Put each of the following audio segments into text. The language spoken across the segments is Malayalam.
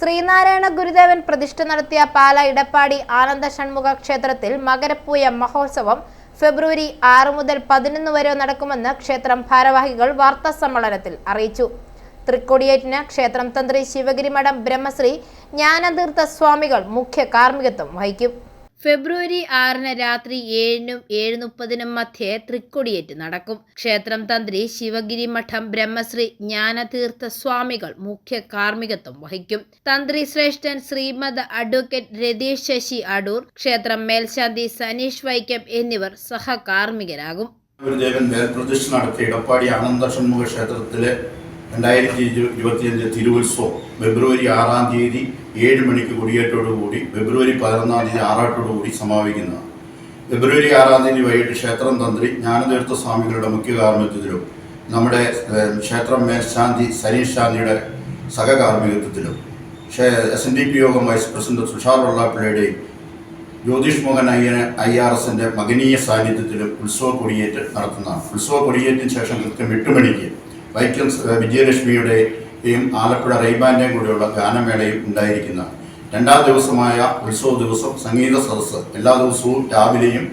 ശ്രീനാരായണ ഗുരുദേവൻ പ്രതിഷ്ഠ നടത്തിയ പാല ഇടപ്പാടി ആനന്ദ ഷൺമുഖ ക്ഷേത്രത്തിൽ മകരപ്പൂയ മഹോത്സവം ഫെബ്രുവരി 6 മുതൽ 11 വരെ നടക്കുമെന്ന് ക്ഷേത്രം ഭാരവാഹികൾ വാർത്താസമ്മേളനത്തിൽ അറിയിച്ചു. തൃക്കൊടിയേറ്റിന് ക്ഷേത്രം തന്ത്രി ശിവഗിരി മഠം ബ്രഹ്മശ്രീ ജ്ഞാനതീർത്ഥ സ്വാമികൾ മുഖ്യ കാർമ്മികത്വം വഹിക്കും. ഫെബ്രുവരി 6 രാത്രി 7-നും 7:30 മധ്യേ തൃക്കൊടിയേറ്റ് നടക്കും. ക്ഷേത്രം തന്ത്രി ശിവഗിരി മഠം ബ്രഹ്മശ്രീ ജ്ഞാനതീർത്ഥ സ്വാമികൾ മുഖ്യ കാർമ്മികത്വം വഹിക്കും. തന്ത്രി ശ്രേഷ്ഠൻ ശ്രീമദ് അഡ്വക്കേറ്റ് രതീഷ് ശശി അടൂർ, ക്ഷേത്രം മേൽശാന്തി സനീഷ് വൈക്കം എന്നിവർ സഹകാർമ്മികരാകും. ഗുരുദേവൻ മേൽപ്രതിഷ്ഠ നടത്തിയ ഇടപ്പാടി ആനന്ദ ഷൺമുഖ ക്ഷേത്രത്തിലെ 2025 തിരുവുത്സവം ഫെബ്രുവരി 6 7 മണിക്ക് കൊടിയേറ്റോടുകൂടി ഫെബ്രുവരി 11 ആറാട്ടോടുകൂടി സമാപിക്കുന്നതാണ്. ഫെബ്രുവരി 6 വൈകിട്ട് ക്ഷേത്രം തന്ത്രി ജ്ഞാനതീർത്ഥ സ്വാമികളുടെ മുഖ്യ കാർമ്മികത്വത്തിലും നമ്മുടെ ക്ഷേത്രം മേൽശാന്തി സനീഷ് ശാന്തിയുടെ സഹകാർമ്മികത്വത്തിലും SNDP യോഗം വൈസ് പ്രസിഡന്റ് തുഷാർ വെള്ളാപ്പള്ളിയുടെയും ജ്യോതിഷ് മോഹൻ IRSന്റെ മകനീയ സാന്നിധ്യത്തിലും ഉത്സവ കൊടിയേറ്റ് നടത്തുന്നതാണ്. ഉത്സവ കൊടിയേറ്റിന് ശേഷം കൃത്യം 8 മണിക്ക് വൈക്കം വിജയലക്ഷ്മിയുടെയും ആലപ്പുഴ റെയ്ബാൻ്റെയും കൂടെയുള്ള ഗാനമേളയും ഉണ്ടായിരിക്കുന്നതാണ്. രണ്ടാം ദിവസമായ ഉത്സവ ദിവസം സംഗീത സദസ്സ് എല്ലാ ദിവസവും രാവിലെയും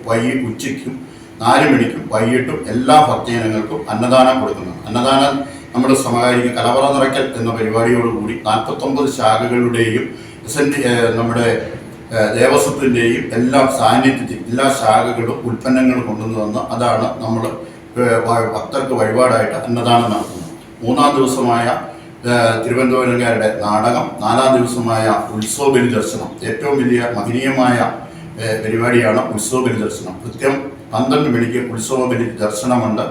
ഉച്ചയ്ക്കും 4 മണിക്കും വൈകിട്ടും എല്ലാ ഭക്തജനങ്ങൾക്കും അന്നദാനം കൊടുക്കുന്നതാണ്. അന്നദാനം നമ്മൾ സമാഹരിക്കും കലവറ നിറയ്ക്കൽ എന്ന പരിപാടിയോടുകൂടി 49 ശാഖകളുടെയും നമ്മുടെ ദേവസ്വത്തിൻ്റെയും എല്ലാ സാന്നിധ്യത്തിൽ എല്ലാ ശാഖകളും ഉൽപ്പന്നങ്ങളും കൊണ്ടുവന്ന് വന്ന് അതാണ് നമ്മൾ ഭക്തർക്ക് വഴിപാടായിട്ട് അന്നദാനം നടത്തുന്നത്. 3-ാം ദിവസമായ തിരുവനന്തപുരംകാരുടെ നാടകം, 4-ാം ദിവസമായ ഉത്സവ ബലി ദർശനം, ഏറ്റവും വലിയ മഹനീയമായ പരിപാടിയാണ് ഉത്സവ ബലി ദർശനം. കൃത്യം 12 മണിക്ക് ഉത്സവ ബലി ദർശനമുണ്ട്.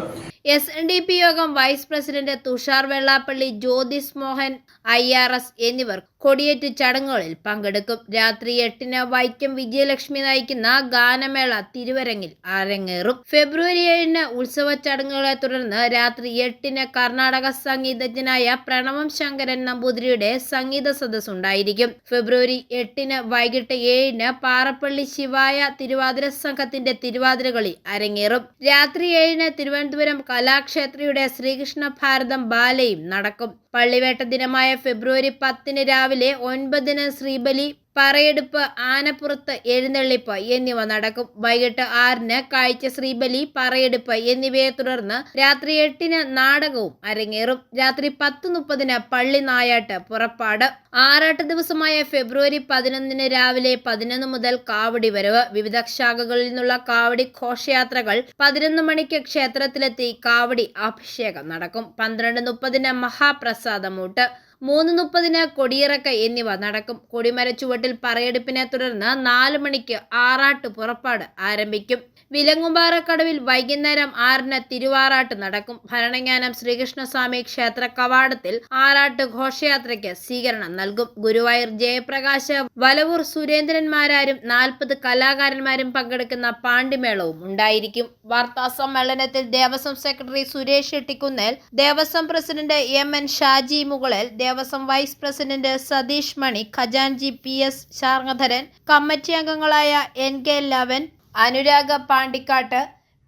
SNDP യോഗം vice president Thushar Vellappally, Jyothish Mohan IRS എന്നിവർ കൊടിയേറ്റ് ചടങ്ങുകളിൽ പങ്കെടുക്കും. രാത്രി 8-ന് വൈക്കം വിജയലക്ഷ്മി നയിക്കുന്ന ഗാനമേള തിരുവരങ്ങിൽ അരങ്ങേറും. ഫെബ്രുവരി 7-ന് ഉത്സവ ചടങ്ങുകളെ തുടർന്ന് രാത്രി 8-ന് കർണാടക സംഗീതജ്ഞനായ പ്രണവം ശങ്കരൻ നമ്പൂതിരിയുടെ സംഗീത സദസ് ഉണ്ടായിരിക്കും. ഫെബ്രുവരി 8-ന് വൈകിട്ട് 7-ന് പാറപ്പള്ളി ശിവായ തിരുവാതിര സംഘത്തിന്റെ തിരുവാതിരകളി അരങ്ങേറും. രാത്രി 7-ന് തിരുവനന്തപുരം കലാക്ഷേത്രയുടെ ശ്രീകൃഷ്ണ ഭാരതം ബാലയും നടക്കും. പള്ളിവേട്ട ദിനമായ ഫെബ്രുവരി 10-ന് രാവിലെ 9-ന് ശ്രീബലി, പറയെടുപ്പ്, ആനപ്പുറത്ത് എഴുന്നള്ളിപ്പ് എന്നിവ നടക്കും. വൈകിട്ട് 6-ന് കാഴ്ച ശ്രീബലി, പറയെടുപ്പ് എന്നിവയെ തുടർന്ന് രാത്രി 8-ന് നാടകവും അരങ്ങേറും. രാത്രി 10:30-ന് പള്ളി നായാട്ട് പുറപ്പാട്. ആറാട്ട് ദിവസമായ ഫെബ്രുവരി 11-ന് രാവിലെ 11 മുതൽ കാവടി വരവ്. വിവിധ ശാഖകളിൽ നിന്നുള്ള കാവടി ഘോഷയാത്രകൾ 11 മണിക്ക് ക്ഷേത്രത്തിലെത്തി കാവടി അഭിഷേകം നടക്കും. 12:30-ന് മഹാപ്രസാദമൂട്ട്, 3:30-ന് കൊടിയിറക്ക എന്നിവ നടക്കും. കൊടിമരച്ചുവട്ടിൽ പറയെടുപ്പിനെ തുടർന്ന് 4 മണിക്ക് ആറാട്ട് പുറപ്പാട് ആരംഭിക്കും. വിലങ്ങുംപാറക്കടവിൽ വൈകുന്നേരം 6-ന് തിരുവാറാട്ട് നടക്കും. ഭരണങ്ങാനം ശ്രീകൃഷ്ണസ്വാമി ക്ഷേത്ര കവാടത്തിൽ ആറാട്ട് ഘോഷയാത്രയ്ക്ക് സ്വീകരണം നൽകും. ഗുരുവായൂർ ജയപ്രകാശ്, വലവൂർ സുരേന്ദ്രന്മാരും 40 കലാകാരന്മാരും പങ്കെടുക്കുന്ന പാണ്ടിമേളവും ഉണ്ടായിരിക്കും. വാർത്താ സമ്മേളനത്തിൽ Devaswom secretary Suresh Ettikunnel, Devaswom president MN Shaji Mukalel, Devaswom vice president Satheesh Mani, ഖജാൻജി PS ശാർങ്ങധരൻ, കമ്മിറ്റി അംഗങ്ങളായ NK Lavan, Anuraga Pandikkad,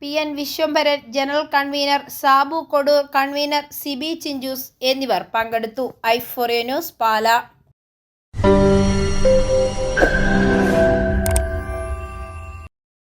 PN Viswambharan, general convener Sabu Kodoor, convener Sibi Chinchus എന്നിവർ പങ്കെടുത്തു. i4A ന്യൂസ്, പാല.